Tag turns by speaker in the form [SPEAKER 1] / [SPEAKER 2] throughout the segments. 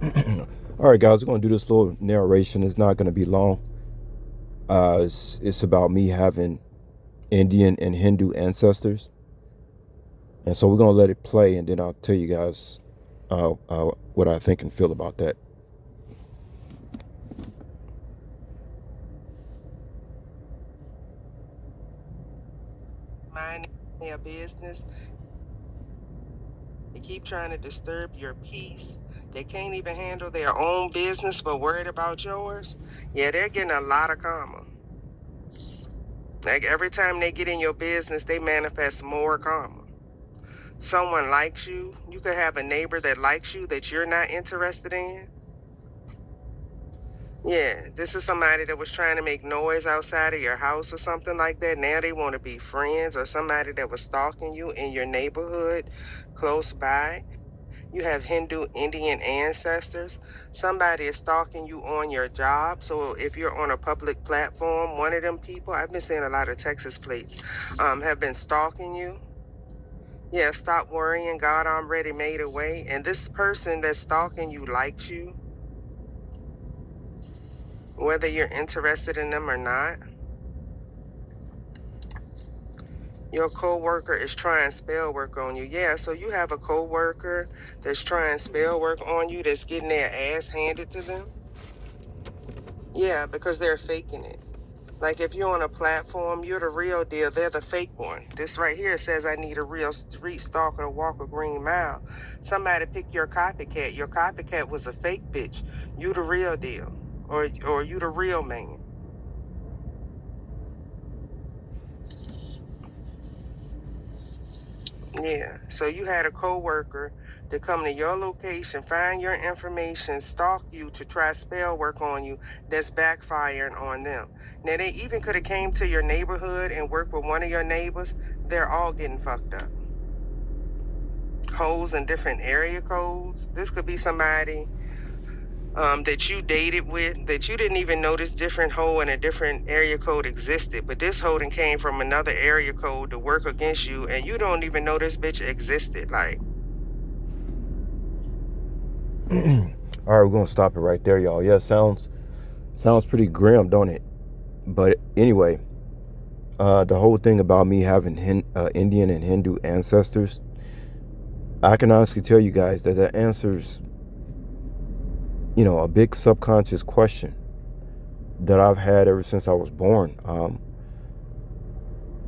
[SPEAKER 1] All right, guys, we're going to do this little narration. It's not going to be long. It's about me having Indian and Hindu ancestors. And so we're going to let it play, and then I'll tell you guys what I think and feel about that.
[SPEAKER 2] Minding your business. They keep trying to disturb your peace. They can't even handle their own business but worried about yours. Yeah, they're getting a lot of karma. Like every time they get in your business, they manifest more karma. Someone likes you. You could have a neighbor that likes you that you're not interested in. Yeah, this is somebody that was trying to make noise outside of your house or something like that. Now they want to be friends, or somebody that was stalking you in your neighborhood close by. You have Hindu Indian ancestors. Somebody is stalking you on your job. So if you're on a public platform, one of them people, I've been seeing a lot of Texas plates, have been stalking you. Yeah, stop worrying. God already made a way. And this person that's stalking you likes you, whether you're interested in them or not. Your coworker is trying spell work on you. Yeah, so you have a coworker that's trying spell work on you, that's getting their ass handed to them. Yeah, because they're faking it. Like if you're on a platform, you're the real deal. They're the fake one. This right here says I need a real street stalker to walk a green mile. Somebody pick your copycat. Your copycat was a fake bitch. You the real deal. Or you the real man. Yeah. So you had a coworker to come to your location, find your information, stalk you to try spell work on you, that's backfiring on them. Now they even could have came to your neighborhood and worked with one of your neighbors. They're all getting fucked up. Holes in different area codes. This could be somebody that you dated with, that you didn't even know this different hole in a different area code existed, but this holding came from another area code to work against you, and you don't even know this bitch existed. Like,
[SPEAKER 1] All right, we're going to stop it right there, y'all. Yeah, sounds pretty grim, don't it? But anyway, the whole thing about me having Indian and Hindu ancestors, I can honestly tell you guys that answers, a big subconscious question that I've had ever since I was born.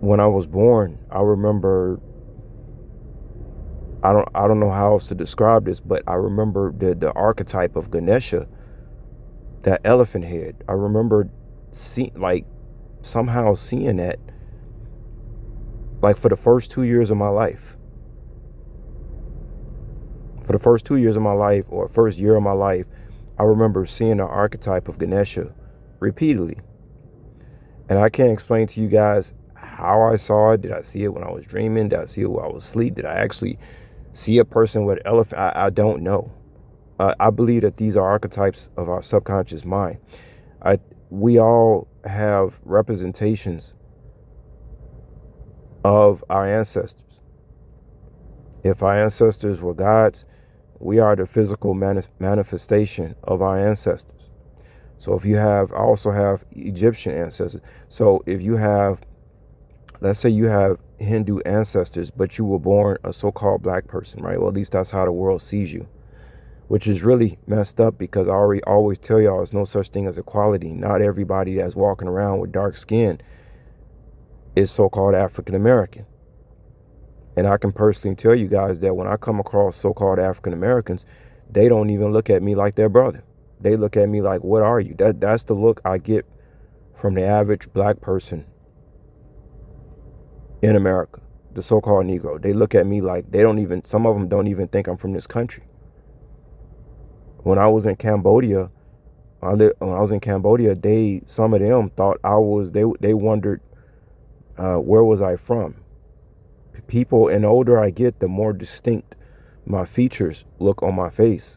[SPEAKER 1] When I was born, I remember, I don't know how else to describe this, but I remember the archetype of Ganesha, that elephant head. I remember somehow seeing that, like, for the first 2 years of my life. For the first 2 years of my life, or first year of my life, I remember seeing the archetype of Ganesha repeatedly. And I can't explain to you guys how I saw it. Did I see it when I was dreaming? Did I see it while I was asleep? Did I actually see a person with an elephant? I don't know. I believe that these are archetypes of our subconscious mind. We all have representations of our ancestors. If our ancestors were gods, we are the physical manifestation of our ancestors. So I also have Egyptian ancestors. So if you have, let's say you have Hindu ancestors, but you were born a so-called black person, right? Well, at least that's how the world sees you, which is really messed up, because I always tell y'all there's no such thing as equality. Not everybody that's walking around with dark skin is so-called African American. And I can personally tell you guys that when I come across so-called African Americans, they don't even look at me like their brother. They look at me like, what are you? That's the look I get from the average black person in America, the so-called Negro. They look at me like some of them don't even think I'm from this country. When I was in Cambodia, some of them thought they wondered, where was I from? People, and the older I get, the more distinct my features look on my face.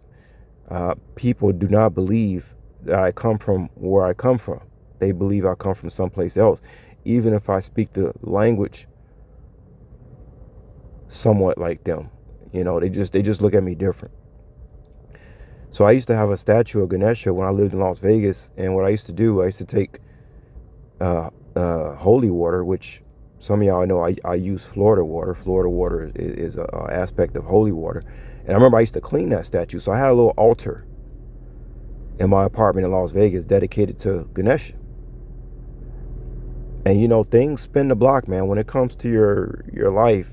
[SPEAKER 1] People do not believe that I come from where I come from. They believe I come from someplace else, even if I speak the language somewhat like them. They just look at me different. So I used to have a statue of Ganesha when I lived in Las Vegas, and what I used to do, I used to take holy water, which some of y'all know I use Florida water. Florida water is an aspect of holy water. And I remember I used to clean that statue. So I had a little altar in my apartment in Las Vegas dedicated to Ganesha. And things spin the block, man. When it comes to your life,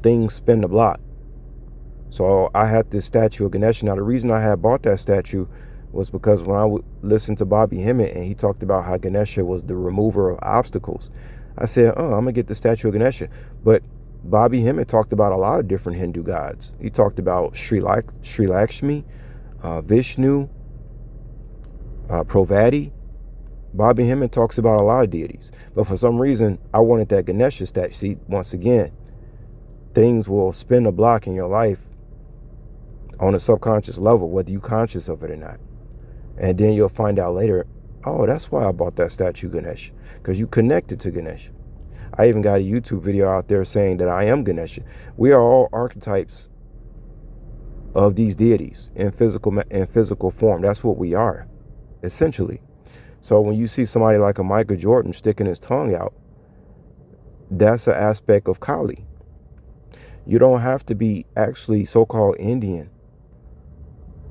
[SPEAKER 1] things spin the block. So I had this statue of Ganesha. Now the reason I had bought that statue was because when I listened to Bobby Hemmett and he talked about how Ganesha was the remover of obstacles, I said, I'm gonna get the statue of Ganesha. But Bobby Hemmett talked about a lot of different Hindu gods. He talked about Sri Lakshmi, Vishnu, Pravati. Bobby Hemmett talks about a lot of deities. But for some reason, I wanted that Ganesha statue. See, once again, things will spin the block in your life on a subconscious level, whether you're conscious of it or not. And then you'll find out later, oh, that's why I bought that statue Ganesha, because you connected to Ganesha. I even got a YouTube video out there saying that I am Ganesha. We are all archetypes of these deities in physical form. That's what we are, essentially. So when you see somebody like a Michael Jordan sticking his tongue out, that's an aspect of Kali. You don't have to be actually so-called Indian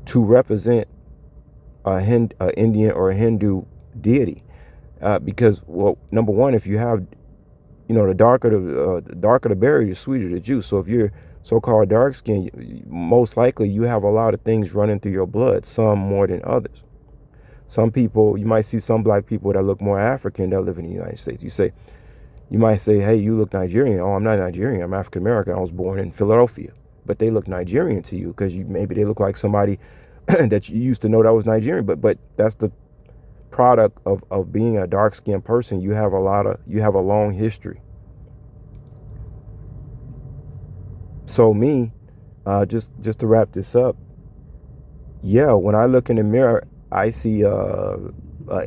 [SPEAKER 1] to represent a Indian or a Hindu deity, because, well, number one, if you have, the darker the berry, the sweeter the juice. So if you're so-called dark skin, most likely you have a lot of things running through your blood, some more than others. Some people, you might see some black people that look more African that live in the United States. You might say, hey, you look Nigerian. Oh, I'm not Nigerian. I'm African American. I was born in Philadelphia. But they look Nigerian to you because maybe they look like somebody that you used to know that was Nigerian. But that's the product of being a dark skinned person. You have a long history. So me, just to wrap this up, yeah, when I look in the mirror, I see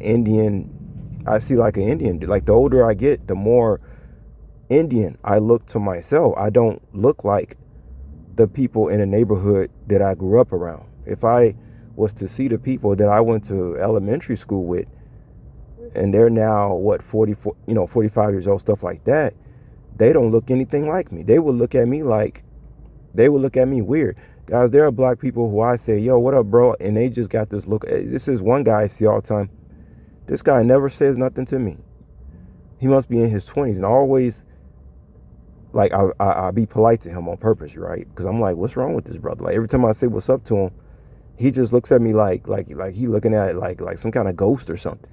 [SPEAKER 1] Indian. I see like an Indian. Like the older I get, the more Indian I look to myself. I don't look like the people in the neighborhood that I grew up around. If I was to see the people that I went to elementary school with, and they're now 44, 45 years old, stuff like that, they don't look anything like me. They would look at me weird. Guys, there are black people who I say, yo, what up, bro? And they just got this look. This is one guy I see all the time. This guy never says nothing to me. He must be in his 20s. And always, like, I be polite to him on purpose, right? Because I'm like, what's wrong with this brother? Like, every time I say what's up to him, he just looks at me like he looking at it like some kind of ghost or something.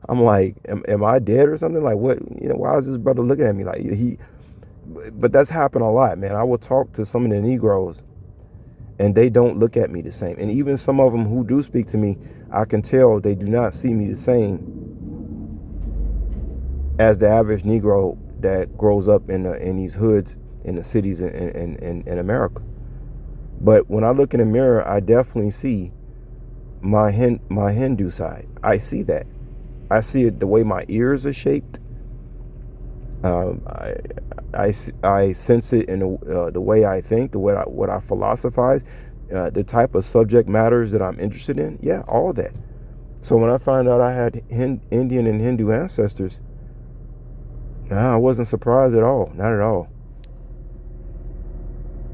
[SPEAKER 1] I'm like, am I dead or something? Like, what? Why is this brother looking at me like he? But that's happened a lot, man. I will talk to some of the Negroes, and they don't look at me the same. And even some of them who do speak to me, I can tell they do not see me the same as the average Negro that grows up in these hoods in the cities in America. But when I look in the mirror, I definitely see my Hindu side. I see that. I see it the way my ears are shaped. I sense it in the way I think, the way what I philosophize, the type of subject matters that I'm interested in. Yeah, all that. So when I found out I had Indian and Hindu ancestors, I wasn't surprised at all. Not at all.